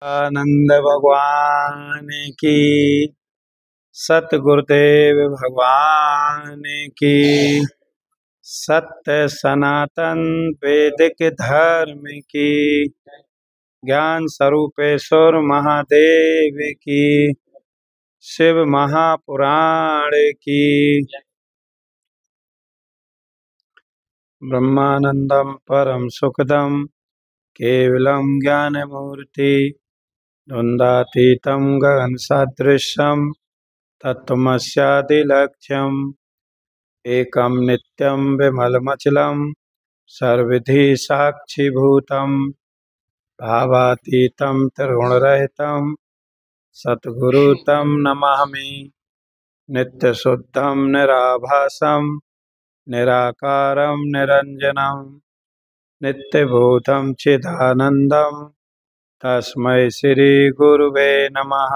आनंद भगवान की, सतगुरुदेव भगवान की, सत्य सनातन वैदिक धर्म की, ज्ञान स्वरूपेश्वर महादेव की, शिव महापुराण की। ब्रह्मानंदम परम सुखदम केवलम ज्ञानमूर्ति, द्वंद्वातीतं गगन सदृशं तत्त्वमस्यादिलक्ष्यम्, एकं नित्यं विमलमचलं सर्वविधि साक्षिभूतं, भावातीतं त्रिगुणरहितं सद्गुरुं तं नमामि। नित्यशुद्धं निराभासं निराकारं निरञ्जनं नित्यभूतं चिदानन्दं तस्मै श्री गुरुवे नमः।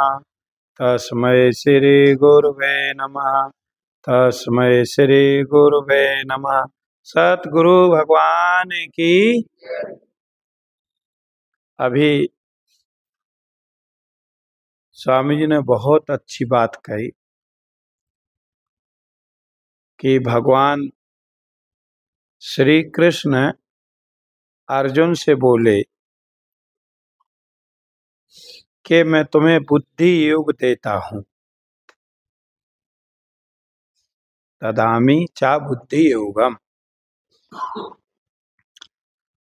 तस्मै श्री गुरुवे नमः। तस्मै श्री गुरुवे नमः। सतगुरु भगवान की। अभी स्वामी जी ने बहुत अच्छी बात कही कि भगवान श्री कृष्ण अर्जुन से बोले कि मैं तुम्हें बुद्धि योग देता हूं। ददामि चा बुद्धि योगम।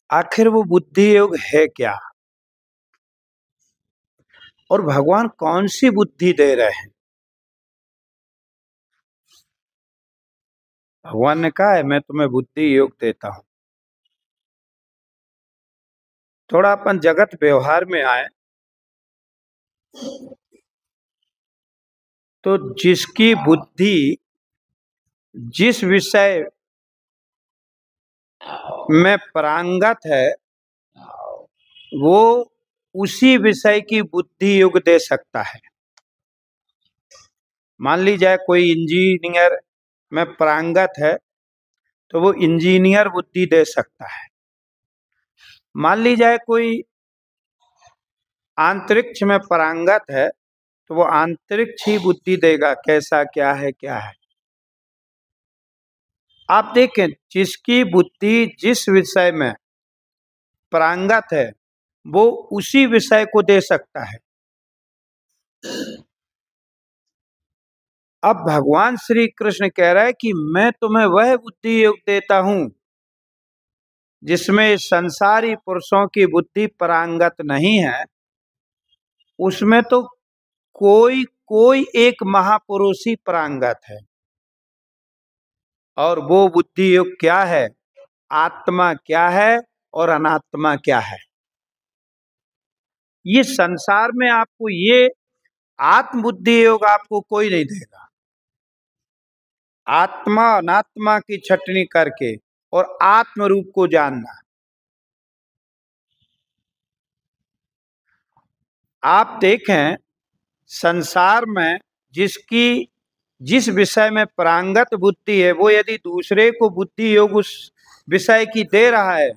आखिर वो बुद्धि योग है क्या, और भगवान कौन सी बुद्धि दे रहे हैं? भगवान ने कहा है मैं तुम्हें बुद्धि योग देता हूं। थोड़ा अपन जगत व्यवहार में आए तो जिसकी बुद्धि जिस विषय में पारंगत है वो उसी विषय की बुद्धि योग दे सकता है। मान ली जाए कोई इंजीनियर में पारंगत है तो वो इंजीनियर बुद्धि दे सकता है। मान ली जाए कोई अंतरिक्ष में पारंगत है तो वो अंतरिक्ष ही बुद्धि देगा, कैसा क्या है क्या है। आप देखें जिसकी बुद्धि जिस विषय में पारंगत है वो उसी विषय को दे सकता है। अब भगवान श्री कृष्ण कह रहा है कि मैं तुम्हें वह बुद्धि योग देता हूं जिसमें संसारी पुरुषों की बुद्धि पारंगत नहीं है। उसमें तो कोई कोई एक महापुरुष ही पारंगत है। और वो बुद्धि योग क्या है, आत्मा क्या है और अनात्मा क्या है। ये संसार में आपको ये आत्म बुद्धि योग आपको कोई नहीं देगा। आत्मा अनात्मा की छटनी करके और आत्म रूप को जानना। आप देखें संसार में जिसकी जिस विषय में पारंगत बुद्धि है वो यदि दूसरे को बुद्धि योग उस विषय की दे रहा है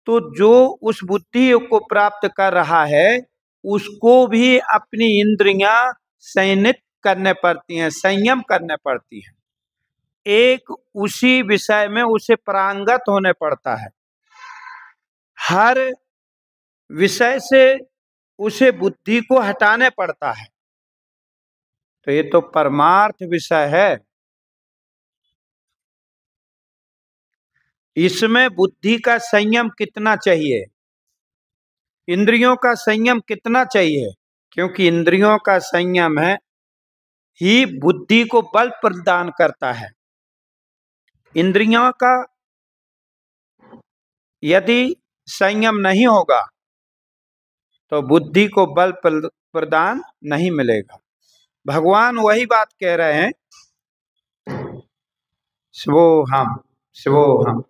तो जो उस बुद्धि योग को प्राप्त कर रहा है उसको भी अपनी इंद्रियां संयमित करने पड़ती हैं, संयम करने पड़ती हैं। एक उसी विषय में उसे पारंगत होने पड़ता है। हर विषय से उसे बुद्धि को हटाने पड़ता है। तो ये तो परमार्थ विषय है। इसमें बुद्धि का संयम कितना चाहिए, इंद्रियों का संयम कितना चाहिए, क्योंकि इंद्रियों का संयम है ही बुद्धि को बल प्रदान करता है। इंद्रियों का यदि संयम नहीं होगा तो बुद्धि को बल प्रदान नहीं मिलेगा। भगवान वही बात कह रहे हैं, शिवोहम शिवोहम।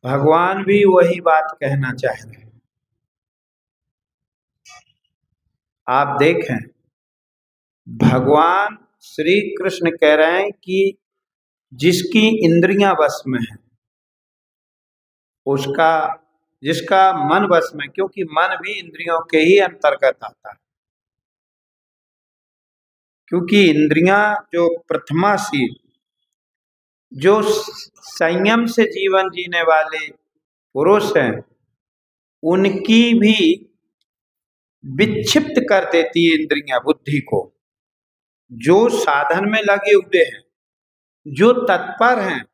भगवान भी वही बात कहना चाह रहे हैं। आप देखें भगवान श्री कृष्ण कह रहे हैं कि जिसकी इंद्रियां वश में है उसका जिसका मन बस में, क्योंकि मन भी इंद्रियों के ही अंतर्गत आता है, क्योंकि इंद्रियां जो प्रथमाशील, जो संयम से जीवन जीने वाले पुरुष हैं, उनकी भी विक्षिप्त कर देती है इंद्रियां बुद्धि को। जो साधन में लगे हुए हैं, जो तत्पर हैं,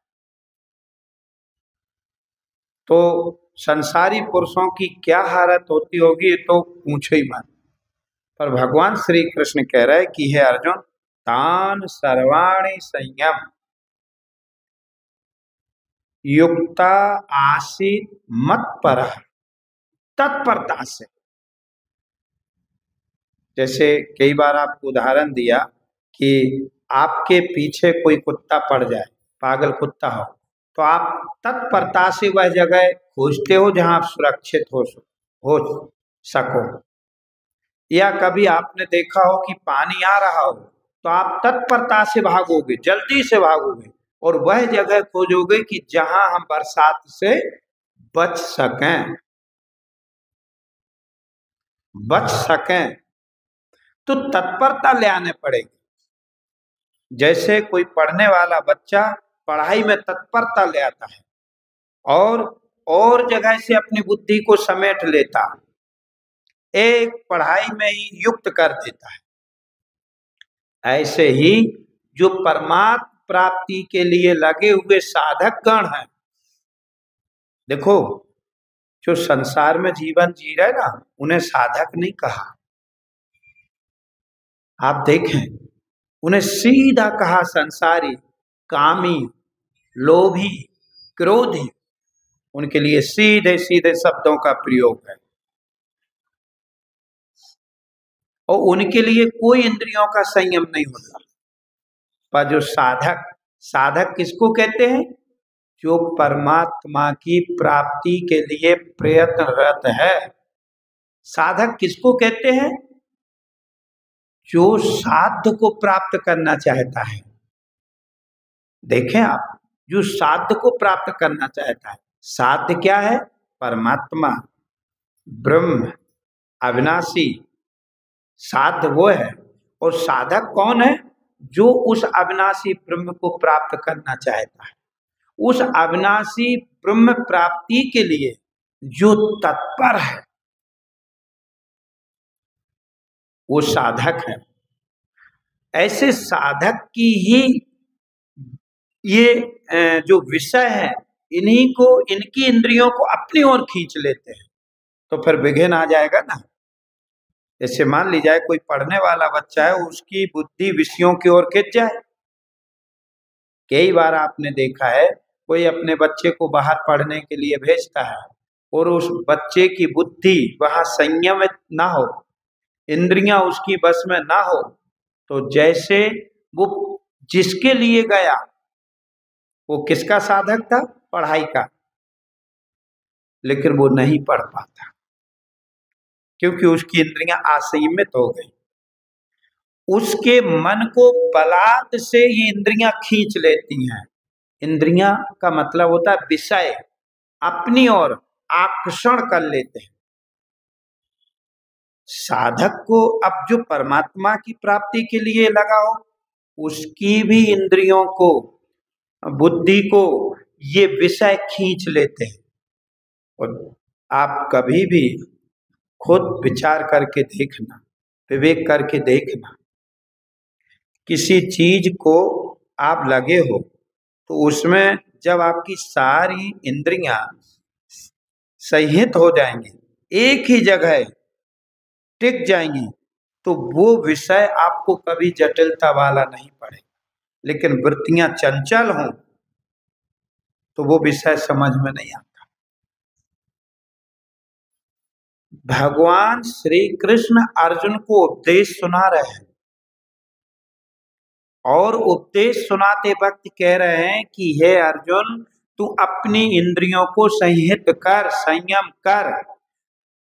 तो संसारी पुरुषों की क्या हालत होती होगी तो पूछो ही मत। पर भगवान श्री कृष्ण कह रहे हैं कि हे अर्जुन, तान सर्वाणि संयम युक्ता आसीत मत पर, तत्परता से। जैसे कई बार आपको उदाहरण दिया कि आपके पीछे कोई कुत्ता पड़ जाए, पागल कुत्ता हो, तो आप तत्परता से वह जगह खोजते हो जहां आप सुरक्षित हो सको। या कभी आपने देखा हो कि पानी आ रहा हो, तो आप तत्परता से भागोगे, जल्दी से भागोगे और वह जगह खोजोगे कि जहां हम बरसात से बच सकें। तो तत्परता ले आने पड़ेगी। जैसे कोई पढ़ने वाला बच्चा पढ़ाई में तत्परता ले आता है और जगह से अपनी बुद्धि को समेट लेता, एक पढ़ाई में ही युक्त कर देता है। ऐसे ही जो परमात्मा प्राप्ति के लिए लगे हुए साधक गण हैं, देखो जो संसार में जीवन जी रहे ना, उन्हें साधक नहीं कहा। आप देखें, उन्हें सीधा कहा संसारी, कामी, लोभी, क्रोधी। उनके लिए सीधे सीधे शब्दों का प्रयोग है और उनके लिए कोई इंद्रियों का संयम नहीं होता। पर जो साधक किसको कहते हैं? जो परमात्मा की प्राप्ति के लिए प्रयत्नरत है। साधक किसको कहते हैं? जो साध्य को प्राप्त करना चाहता है। देखें आप, जो साध्य को प्राप्त करना चाहता है, साध्य क्या है? परमात्मा, ब्रह्म, अविनाशी, साध्य वो है। और साधक कौन है? जो उस अविनाशी ब्रह्म को प्राप्त करना चाहता है। उस अविनाशी ब्रह्म प्राप्ति के लिए जो तत्पर है, वो साधक है। ऐसे साधक की ही ये जो विषय है, इन्हीं को, इनकी इंद्रियों को अपनी ओर खींच लेते हैं, तो फिर विघ्न आ जाएगा ना। जैसे मान लीजिए कोई पढ़ने वाला बच्चा है, उसकी बुद्धि विषयों की ओर खिंच जाए। कई बार आपने देखा है, कोई अपने बच्चे को बाहर पढ़ने के लिए भेजता है और उस बच्चे की बुद्धि वहां संयमित ना हो, इंद्रियां उसकी बस में ना हो, तो जैसे वो जिसके लिए गया, वो किसका साधक था? पढ़ाई का, लेकिन वो नहीं पढ़ पाता क्योंकि उसकी इंद्रियां असंयमित हो गई। उसके मन को बलात् से ये इंद्रियां खींच लेती हैं। इंद्रियां का मतलब होता है विषय, अपनी ओर आकर्षण कर लेते हैं। साधक को अब जो परमात्मा की प्राप्ति के लिए लगा हो, उसकी भी इंद्रियों को, बुद्धि को ये विषय खींच लेते हैं। और आप कभी भी खुद विचार करके देखना, विवेक करके देखना, किसी चीज को आप लगे हो तो उसमें जब आपकी सारी इंद्रियां संहित हो जाएंगी, एक ही जगह टिक जाएंगी, तो वो विषय आपको कभी जटिलता वाला नहीं पड़ेगा। लेकिन वृत्तियां चंचल हों तो वो विषय समझ में नहीं आता। भगवान श्री कृष्ण अर्जुन को उपदेश सुना रहे हैं और उपदेश सुनाते वक्त कह रहे हैं कि हे अर्जुन, तू अपनी इंद्रियों को संहित कर, संयम कर,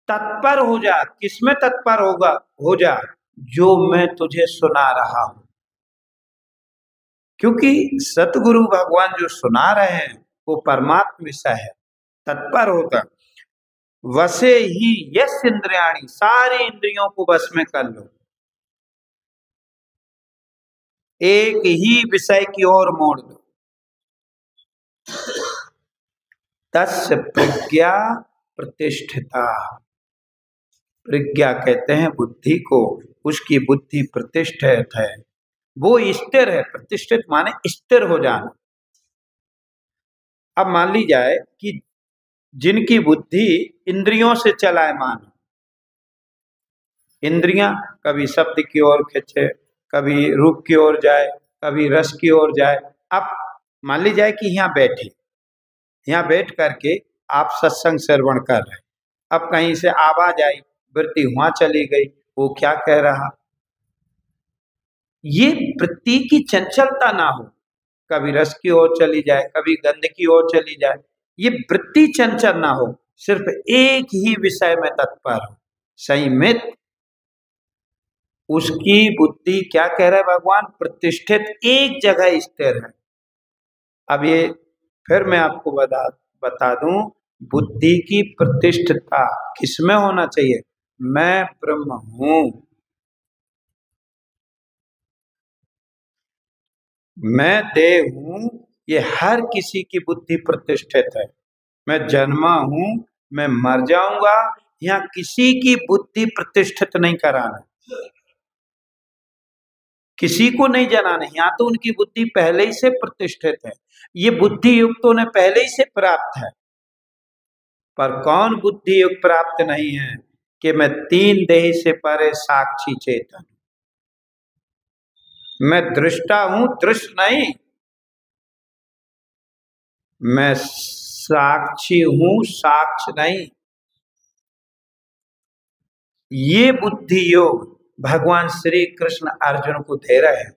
तत्पर हो जा। किसमें तत्पर हो जा? जो मैं तुझे सुना रहा हूं। क्योंकि सतगुरु भगवान जो सुना रहे हैं वो परमात्मा विषय है, तत्पर होगा। वसे ही यस इंद्रियाणी, सारी इंद्रियों को बस में कर लो, एक ही विषय की ओर मोड़ दो। तस्य प्रज्ञा प्रतिष्ठिता, प्रज्ञा कहते हैं बुद्धि को, उसकी बुद्धि प्रतिष्ठित है, वो स्थिर है। प्रतिष्ठित माने स्थिर हो जाना। अब मान ली जाए कि जिनकी बुद्धि इंद्रियों से चलायमान, इंद्रियां कभी शब्द की ओर खींचे, कभी रूप की ओर जाए, कभी रस की ओर जाए। अब मान ली जाए कि यहाँ बैठे, यहाँ बैठ करके आप सत्संग श्रवण कर रहे, अब कहीं से आवाज आई, वृत्ति वहां चली गई, वो क्या कह रहा, ये वृत्ति की चंचलता ना हो, कभी रस की ओर चली जाए, कभी गंध की ओर चली जाए, ये वृत्ति चंचल ना हो, सिर्फ एक ही विषय में तत्पर हो, संयमित, उसकी बुद्धि क्या कह रहा है भगवान, प्रतिष्ठित, एक जगह स्थिर है। अब ये फिर मैं आपको बता दूं, बुद्धि की प्रतिष्ठिता किसमें होना चाहिए, मैं ब्रह्म हूं, मैं देव हूं, ये हर किसी की बुद्धि प्रतिष्ठित है। मैं जन्मा हूं, मैं मर जाऊंगा, यहाँ किसी की बुद्धि प्रतिष्ठित नहीं कराना, किसी को नहीं जनाना, यहाँ तो उनकी बुद्धि पहले ही से प्रतिष्ठित है, ये बुद्धि युक्तों ने पहले ही से प्राप्त है। पर कौन बुद्धि युक्त प्राप्त नहीं है कि मैं तीन देह से परे साक्षी चेतन, मैं दृष्टा हूं, दृश्य नहीं, मैं साक्षी हूं, साक्ष नहीं। ये बुद्धि योग भगवान श्री कृष्ण अर्जुन को दे रहे हैं,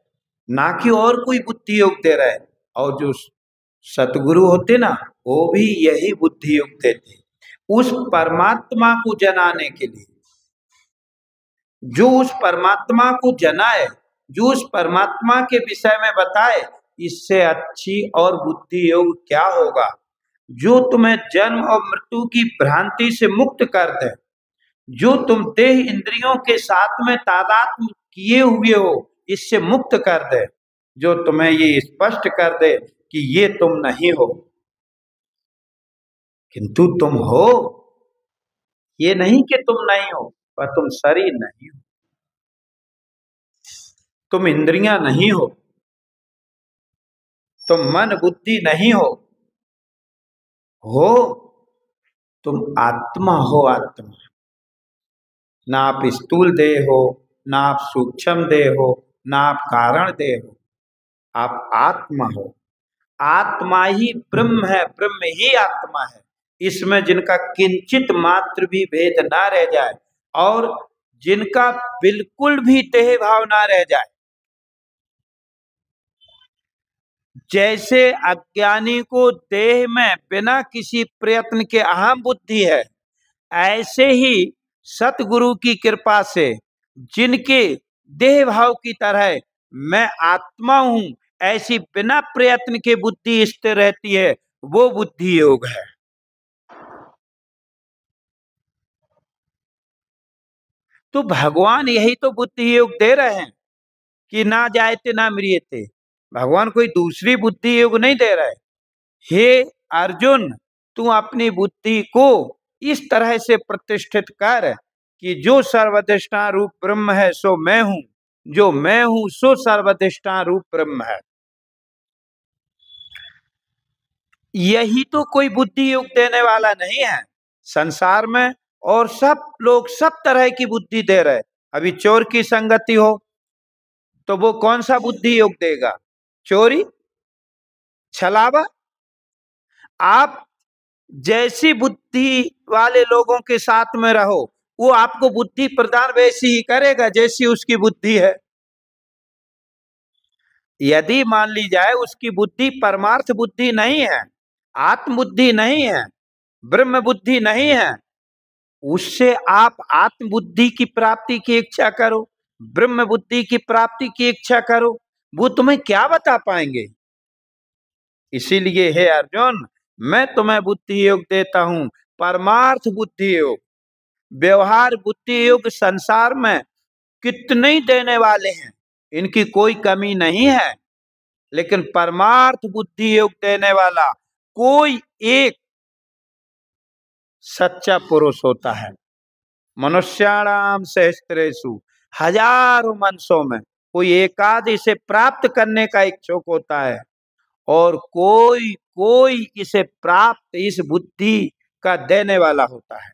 ना कि और कोई बुद्धि योग दे रहे हैं। और जो सतगुरु होते ना, वो भी यही बुद्धि योग देते, उस परमात्मा को जनाने के लिए। जो उस परमात्मा को जनाए, जो उस परमात्मा के विषय में बताए, इससे अच्छी और बुद्धि योग क्या होगा, जो तुम्हें जन्म और मृत्यु की भ्रांति से मुक्त कर दे, जो तुम देह इंद्रियों के साथ में तादात्म्य किए हुए हो, इससे मुक्त कर दे, जो तुम्हें ये स्पष्ट कर दे कि ये तुम नहीं हो किंतु तुम हो, ये नहीं कि तुम नहीं हो, पर तुम शरीर नहीं हो, तुम इंद्रियां नहीं हो, तुम मन बुद्धि नहीं हो तुम आत्मा हो, आत्मा। ना आप स्थूल देह हो, ना आप सूक्ष्म देह हो, ना आप कारण देह हो, आप आत्मा हो। आत्मा ही ब्रह्म है, ब्रह्म ही आत्मा है। इसमें जिनका किंचित मात्र भी भेद ना रह जाए और जिनका बिल्कुल भी देह भाव ना रह जाए, जैसे अज्ञानी को देह में बिना किसी प्रयत्न के अहम बुद्धि है, ऐसे ही सतगुरु की कृपा से जिनके देह भाव की तरह मैं आत्मा हूं, ऐसी बिना प्रयत्न के बुद्धि स्थिर रहती है, वो बुद्धि योग है। तो भगवान यही तो बुद्धि योग दे रहे हैं कि ना जायते ना मृत्यते। भगवान कोई दूसरी बुद्धि योग नहीं दे रहे। हे अर्जुन, तू अपनी बुद्धि को इस तरह से प्रतिष्ठित कर कि जो सर्वधिष्ठान रूप ब्रह्म है सो मैं हूं, जो मैं हूं सो सर्वधिष्ठान रूप ब्रह्म है। यही तो कोई बुद्धि योग देने वाला नहीं है संसार में, और सब लोग सब तरह की बुद्धि दे रहे। अभी चोर की संगति हो तो वो कौन सा बुद्धि योग देगा, चोरी, छलावा। आप जैसी बुद्धि वाले लोगों के साथ में रहो, वो आपको बुद्धि प्रदान वैसी ही करेगा जैसी उसकी बुद्धि है। यदि मान ली जाए उसकी बुद्धि परमार्थ बुद्धि नहीं है, आत्म बुद्धि नहीं है, ब्रह्म बुद्धि नहीं है, उससे आप आत्म बुद्धि की प्राप्ति की इच्छा करो, ब्रह्म बुद्धि की प्राप्ति की इच्छा करो, वो तुम्हें क्या बता पाएंगे। इसीलिए हे अर्जुन, मैं तुम्हें बुद्धि योग देता हूं परमार्थ बुद्धि योग, व्यवहार बुद्धि योग संसार में कितने ही देने वाले हैं, इनकी कोई कमी नहीं है, लेकिन परमार्थ बुद्धि योग देने वाला कोई एक सच्चा पुरुष होता है। मनुष्याणाम सहस्त्रेषु, हजारों मनुष्यों में कोई एकाध इसे प्राप्त करने का इच्छुक होता है, और कोई कोई इसे प्राप्त इस बुद्धि का देने वाला होता है।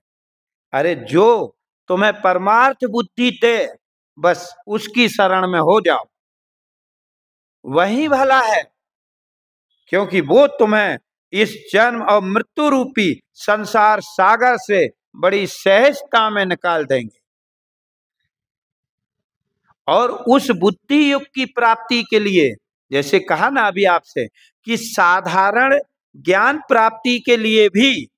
अरे जो तुम्हें परमार्थ बुद्धि दे, बस उसकी शरण में हो जाओ, वही भला है, क्योंकि वो तुम्हें इस जन्म और मृत्यु रूपी संसार सागर से बड़ी सहजता में निकाल देंगे। और उस बुद्धि युग की प्राप्ति के लिए, जैसे कहा ना अभी आपसे, कि साधारण ज्ञान प्राप्ति के लिए भी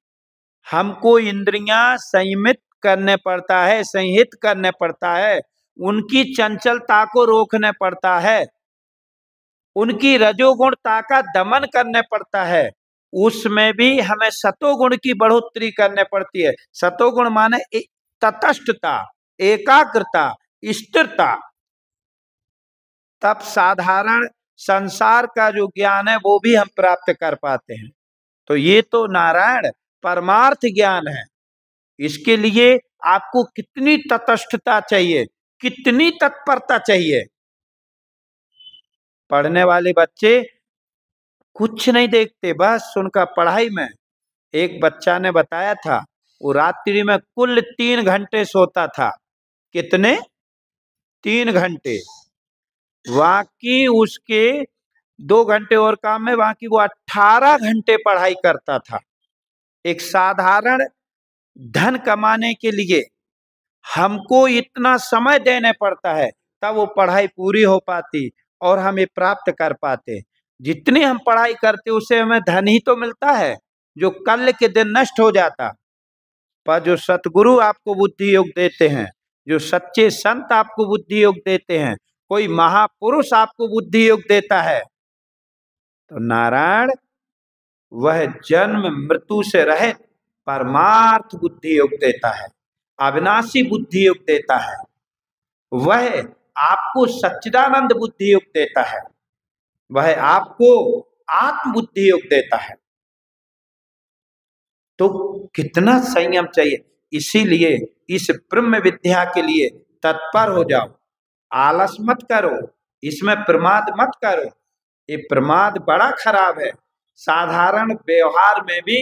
हमको इंद्रियां संयमित करने पड़ता है, संहित करने पड़ता है, उनकी चंचलता को रोकने पड़ता है, उनकी रजोगुणता का दमन करने पड़ता है, उसमें भी हमें सतोगुण की बढ़ोतरी करने पड़ती है। सतोगुण माने तटस्थता, एकाग्रता, स्थिरता, तब साधारण संसार का जो ज्ञान है वो भी हम प्राप्त कर पाते हैं। तो ये तो नारायण परमार्थ ज्ञान है। इसके लिए आपको कितनी तटस्थता चाहिए, कितनी तत्परता चाहिए। पढ़ने वाले बच्चे कुछ नहीं देखते, बस उनका पढ़ाई में। एक बच्चा ने बताया था वो रात्रि में कुल 3 घंटे सोता था। कितने? 3 घंटे। बाकी उसके 2 घंटे और काम में, बाकी वो 18 घंटे पढ़ाई करता था। एक साधारण धन कमाने के लिए हमको इतना समय देने पड़ता है, तब वो पढ़ाई पूरी हो पाती और हम ये प्राप्त कर पाते। जितनी हम पढ़ाई करते उससे हमें धन ही तो मिलता है, जो कल के दिन नष्ट हो जाता। पर जो सतगुरु आपको बुद्धि योग देते हैं, जो सच्चे संत आपको बुद्धि योग देते हैं, कोई महापुरुष आपको बुद्धि योग देता है, तो नारायण वह जन्म मृत्यु से रहित परमार्थ बुद्धि योग देता है, अविनाशी बुद्धि योग देता है। वह आपको सच्चिदानंद बुद्धि योग देता है, वह आपको आत्म बुद्धि योग देता है। तो कितना संयम चाहिए। इसीलिए इस ब्रह्म विद्या के लिए तत्पर हो जाओ, आलस मत करो, इसमें प्रमाद मत करो। ये प्रमाद बड़ा खराब है। साधारण व्यवहार में भी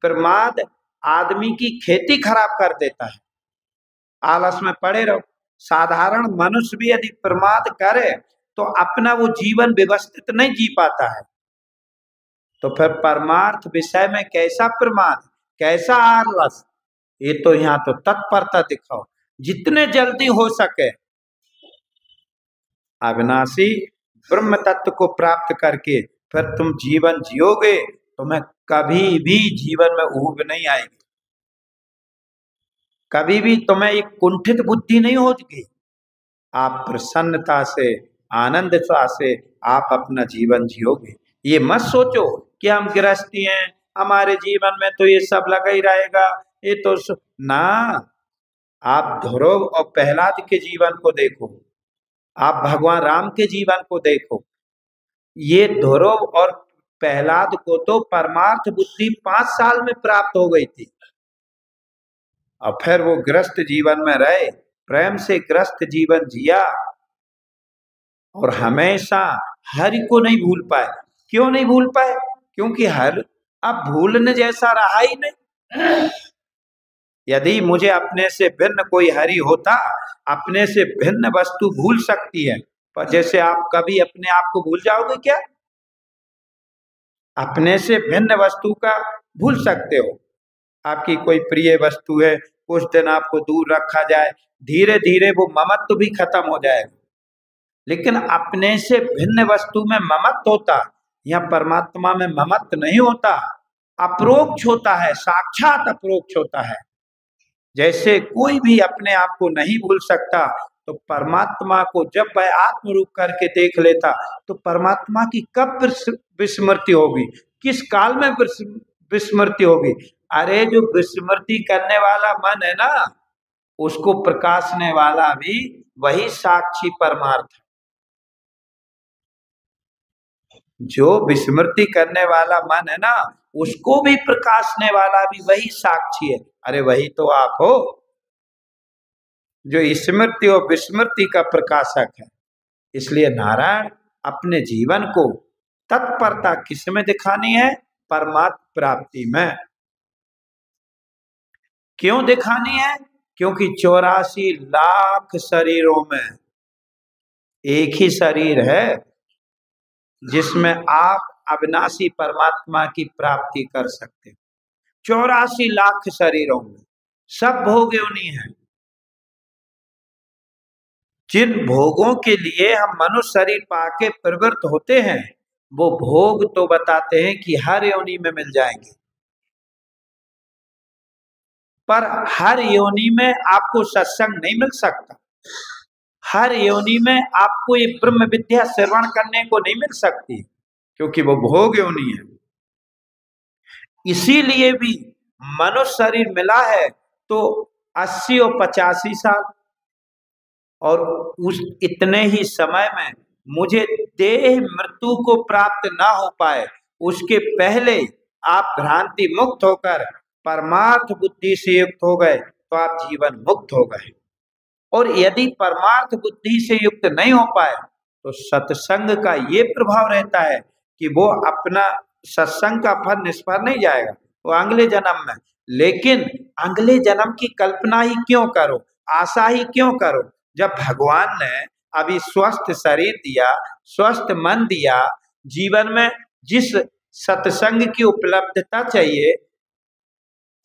प्रमाद आदमी की खेती खराब कर देता है। आलस में पड़े रहो। साधारण मनुष्य भी यदि प्रमाद करे तो अपना वो जीवन व्यवस्थित नहीं जी पाता है। तो फिर परमार्थ विषय में कैसा प्रमाद, कैसा आलस। ये तो यहाँ तो तत्परता दिखाओ, जितने जल्दी हो सके अविनाशी ब्रह्म तत्व को प्राप्त करके फिर तुम जीवन जियोगे, तुम्हें कभी भी जीवन में ऊब नहीं आएगी, कभी भी तुम्हें एक कुंठित बुद्धि नहीं होगी। आप प्रसन्नता से, आनंदता से आप अपना जीवन जियोगे। ये मत सोचो कि हम गृहस्थी हैं, हमारे जीवन में तो ये सब लगा ही रहेगा, ये तो ना। आप ध्रुव और प्रहलाद के जीवन को देखो, आप भगवान राम के जीवन को देखो। ये ध्रुव और प्रहलाद को तो परमार्थ बुद्धि 5 साल में प्राप्त हो गई थी, और फिर वो ग्रस्त जीवन में रहे, प्रेम से ग्रस्त जीवन जिया, और हमेशा हरि को नहीं भूल पाए। क्यों नहीं भूल पाए? क्योंकि हर अब भूलने जैसा रहा ही नहीं। यदि मुझे अपने से भिन्न कोई हरि होता, अपने से भिन्न वस्तु भूल सकती है, पर जैसे आप कभी अपने आप को भूल जाओगे क्या? अपने से भिन्न वस्तु का भूल सकते हो। आपकी कोई प्रिय वस्तु है, कुछ दिन आपको दूर रखा जाए, धीरे धीरे वो ममत्व भी खत्म हो जाएगा। लेकिन अपने से भिन्न वस्तु में ममत्व होता, यहाँ परमात्मा में ममत्व नहीं होता, अप्रोक्ष होता है, साक्षात अप्रोक्ष होता है। जैसे कोई भी अपने आप को नहीं भूल सकता, तो परमात्मा को जब वह आत्म रूप करके देख लेता, तो परमात्मा की कब विस्मृति होगी, किस काल में विस्मृति होगी? अरे जो विस्मृति करने वाला मन है ना, उसको प्रकाशने वाला भी वही साक्षी परमार्थ है। जो विस्मृति करने वाला मन है ना, उसको भी प्रकाशने वाला भी वही साक्षी है। अरे वही तो आप हो जो स्मृति और विस्मृति का प्रकाशक है। इसलिए नारायण अपने जीवन को तत्परता किस में दिखानी है? परमात्म प्राप्ति में। क्यों दिखानी है? क्योंकि 84 लाख शरीरों में एक ही शरीर है जिसमें आप अविनाशी परमात्मा की प्राप्ति कर सकते। 84 लाख शरीरों में सब भोग योनि है। जिन भोगों के लिए हम मनुष्य शरीर पाके प्रवृत्त होते हैं, वो भोग तो बताते हैं कि हर योनि में मिल जाएंगे, पर हर योनि में आपको सत्संग नहीं मिल सकता। हर योनि में आपको ये ब्रह्म विद्या श्रवण करने को नहीं मिल सकती, क्योंकि वो भोग योनि है। इसीलिए भी मनुष्य शरीर मिला है तो 80 और 85 साल, और उस इतने ही समय में मुझे देह मृत्यु को प्राप्त ना हो पाए, उसके पहले आप भ्रांति मुक्त होकर परमार्थ बुद्धि से युक्त हो गए तो आप जीवन मुक्त हो गए। और यदि परमार्थ बुद्धि से युक्त नहीं हो पाए तो सत्संग का ये प्रभाव रहता है कि वो अपना सत्संग का फल निष्फल नहीं जाएगा, वो अगले जन्म में। लेकिन अगले जन्म की कल्पना ही क्यों करो, आशा ही क्यों करो, जब भगवान ने अभी स्वस्थ शरीर दिया, स्वस्थ मन दिया, जीवन में जिस सत्संग की उपलब्धता चाहिए,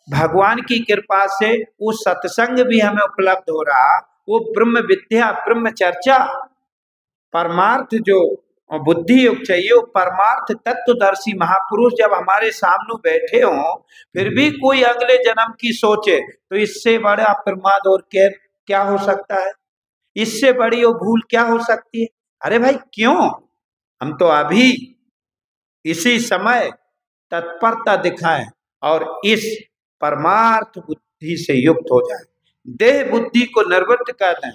भगवान की कृपा से वो सत्संग भी हमें उपलब्ध हो रहा। वो ब्रह्म विद्या, ब्रह्म चर्चा, परमार्थ जो बुद्धि योग चाहिए, वो परमार्थ तत्वदर्शी महापुरुष जब हमारे सामने बैठे हों, फिर भी कोई अगले जन्म की सोचे, तो इससे बड़ा प्रमाद और क्या हो सकता है? इससे बड़ी वो भूल क्या हो सकती है? अरे भाई क्यों? हम तो अभी इसी समय तत्परता दिखाएं और इस परमार्थ बुद्धि से युक्त हो जाए। देह बुद्धि को निर्वृत्त कर दें।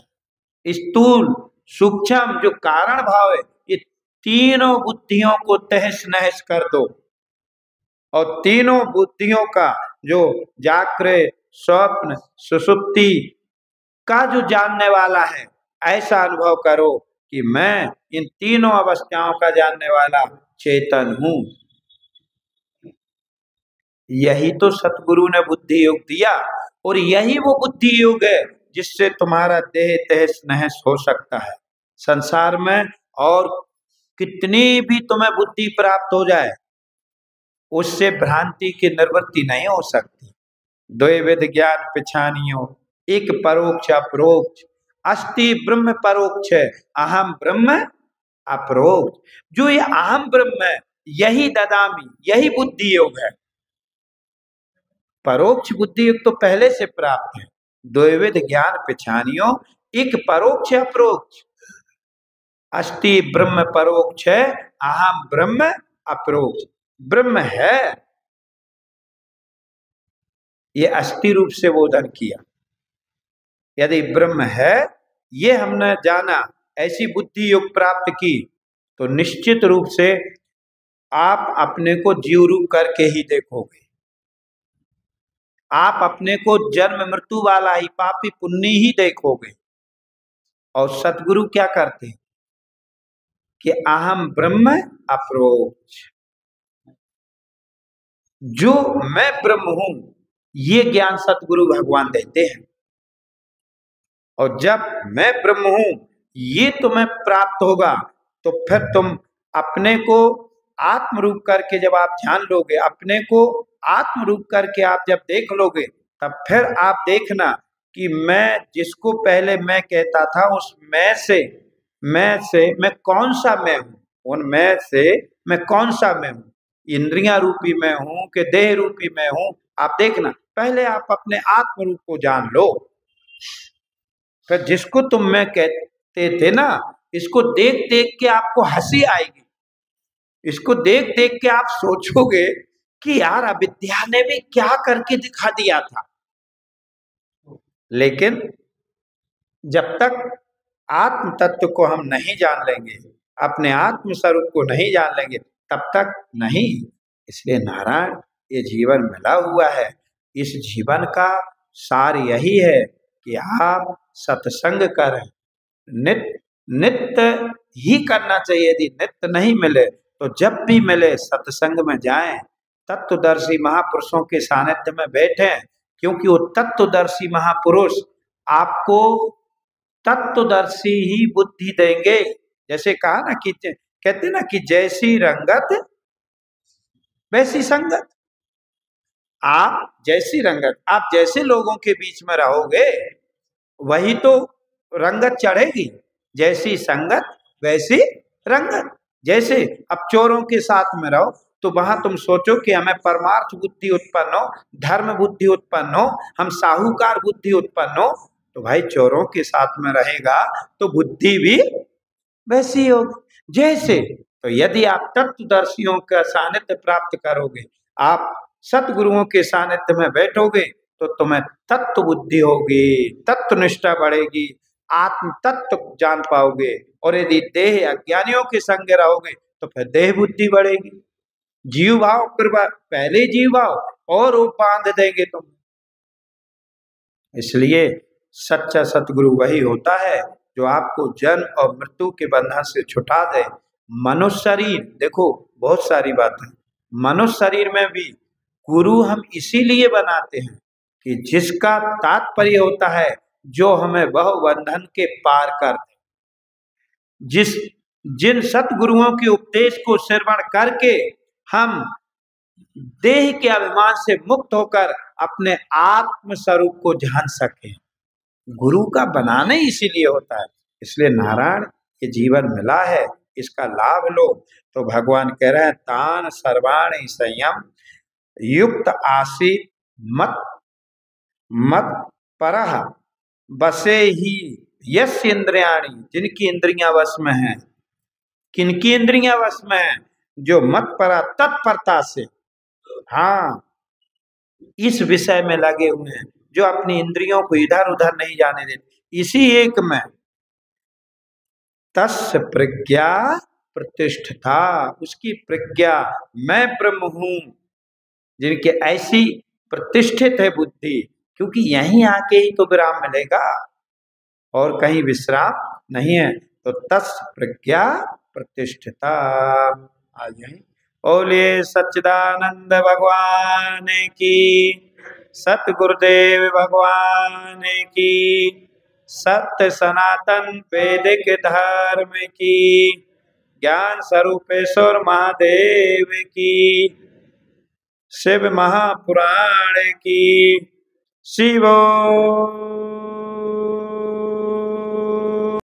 स्थूल सूक्ष्म जो कारण भाव है, ये तीनों बुद्धियों को तहस नहस कर दो, और तीनों बुद्धियों का जो जागृत, स्वप्न, सुषुप्ति का जो जानने वाला है, ऐसा अनुभव करो कि मैं इन तीनों अवस्थाओं का जानने वाला चेतन हूं। यही तो सतगुरु ने बुद्धि योग दिया, और यही वो बुद्धि योग है जिससे तुम्हारा देह तहस नहस हो सकता है। संसार में और कितनी भी तुम्हें बुद्धि प्राप्त हो जाए, उससे भ्रांति की निवृत्ति नहीं हो सकती। द्वैविध ज्ञान पिछानियों, एक परोक्ष अपरोक्ष, अस्ति ब्रह्म परोक्ष है, अहम ब्रह्म अपरोक्ष। जो ये अहम ब्रह्म है, यही ददामी, यही बुद्धि योग है। परोक्ष बुद्धि योग तो पहले से प्राप्त है। द्वैविध ज्ञान पिछानियों, एक परोक्ष अपरोक्ष, अस्ति ब्रह्म परोक्ष है, अहम ब्रह्म अपरोक्ष। ब्रह्म है, ये अस्ति रूप से बोधन किया। यदि ब्रह्म है, ये हमने जाना, ऐसी बुद्धि योग प्राप्त की, तो निश्चित रूप से आप अपने को जीव रूप करके ही देखोगे। आप अपने को जन्म मृत्यु वाला ही, पापी पुण्य ही देखोगे। और सतगुरु क्या करते हैं कि अहम ब्रह्म अपरोक्ष, जो मैं ब्रह्म हूं, ये ज्ञान सतगुरु भगवान देते हैं। और जब मैं ब्रह्म हूं ये तुम्हें प्राप्त होगा, तो फिर तुम अपने को आत्म रूप करके जब आप ध्यान लोगे, अपने को आत्म रूप करके आप जब देख लोगे, तब फिर आप देखना कि मैं जिसको पहले मैं कहता था, उस मैं से मैं कौन सा मैं हूं, उन मैं से मैं कौन सा मैं हूं, इंद्रियां रूपी मैं हूं कि देह रूपी मैं हूं। आप देखना, पहले आप अपने आत्म रूप को जान लो, फिर जिसको तुम मैं कहते थे ना, इसको देख देख के आपको हंसी आएगी। इसको देख देख के आप सोचोगे कि यार अविद्या ने भी क्या करके दिखा दिया था। लेकिन जब तक आत्म तत्व को हम नहीं जान लेंगे, अपने आत्म स्वरूप को नहीं जान लेंगे, तब तक नहीं। इसलिए नारायण, ये जीवन मिला हुआ है, इस जीवन का सार यही है कि आप सत्संग करें। नित्य नित्य ही करना चाहिए। यदि नित्य नहीं मिले तो जब भी मिले सत्संग में जाएं, तत्वदर्शी महापुरुषों के सानिध्य में बैठें, क्योंकि वो तत्वदर्शी महापुरुष आपको तत्वदर्शी ही बुद्धि देंगे। जैसे कहा ना कि कहते ना कि जैसी रंगत वैसी संगत। आप जैसी रंगत, आप जैसे लोगों के बीच में रहोगे वही तो रंगत चढ़ेगी। जैसी संगत वैसी रंगत। जैसे अब चोरों के साथ में रहो तो वहां तुम सोचो कि हमें परमार्थ बुद्धि उत्पन्न हो, धर्म बुद्धि उत्पन्न हो, हम साहूकार बुद्धि उत्पन्न हो, तो भाई चोरों के साथ में रहेगा तो बुद्धि भी वैसी होगी जैसे। तो यदि आप तत्वदर्शियों का सानिध्य प्राप्त करोगे, आप सतगुरुओं के सानिध्य में बैठोगे, तो तुम्हें तत्व बुद्धि होगी, तत्व निष्ठा बढ़ेगी, आत्म तत्व जान पाओगे। और यदि देह अज्ञानियों के संग रहोगे तो फिर देह बुद्धि बढ़ेगी। जीव भाव पहले जीव भाव और वो बांध देंगे तुम। इसलिए सच्चा सतगुरु वही होता है जो आपको जन्म और मृत्यु के बंधन से छुटा दे। मनुष्य शरीर, देखो बहुत सारी बातें, मनुष्य शरीर में भी गुरु हम इसीलिए बनाते हैं कि जिसका तात्पर्य होता है जो हमें वह बंधन के पार कर दे। जिन सतगुरुओं के उपदेश को श्रवण करके हम देह के अभिमान से मुक्त होकर अपने आत्म स्वरूप को जान सके। गुरु का बनाना ही इसीलिए होता है। इसलिए नारायण, ये जीवन मिला है, इसका लाभ लो। तो भगवान कह रहे हैं तान सर्वाणि संयम युक्त आसीत मत मत परह बसे ही यस इंद्रियाणी, जिनकी इंद्रियां वश में है। किनकी इंद्रियां वश में है? जो मत परा तत्परता से, हाँ, इस विषय में लगे हुए हैं, जो अपनी इंद्रियों को इधर उधर नहीं जाने देते। इसी एक में तस्य प्रज्ञा प्रतिष्ठिता, उसकी प्रज्ञा मैं ब्रह्म हूं, जिनके ऐसी प्रतिष्ठित है बुद्धि, क्योंकि यहीं आके ही तो विराम मिलेगा और कहीं विश्राम नहीं है। तो तस्य प्रज्ञा प्रतिष्ठिता। आ जाए। बोले सच्चिदानंद भगवान की, सतगुरुदेव भगवान की, सत्य सनातन वैदिक धर्म की, ज्ञान स्वरूपेश्वर महादेव की, शिव महापुराण की। शिवो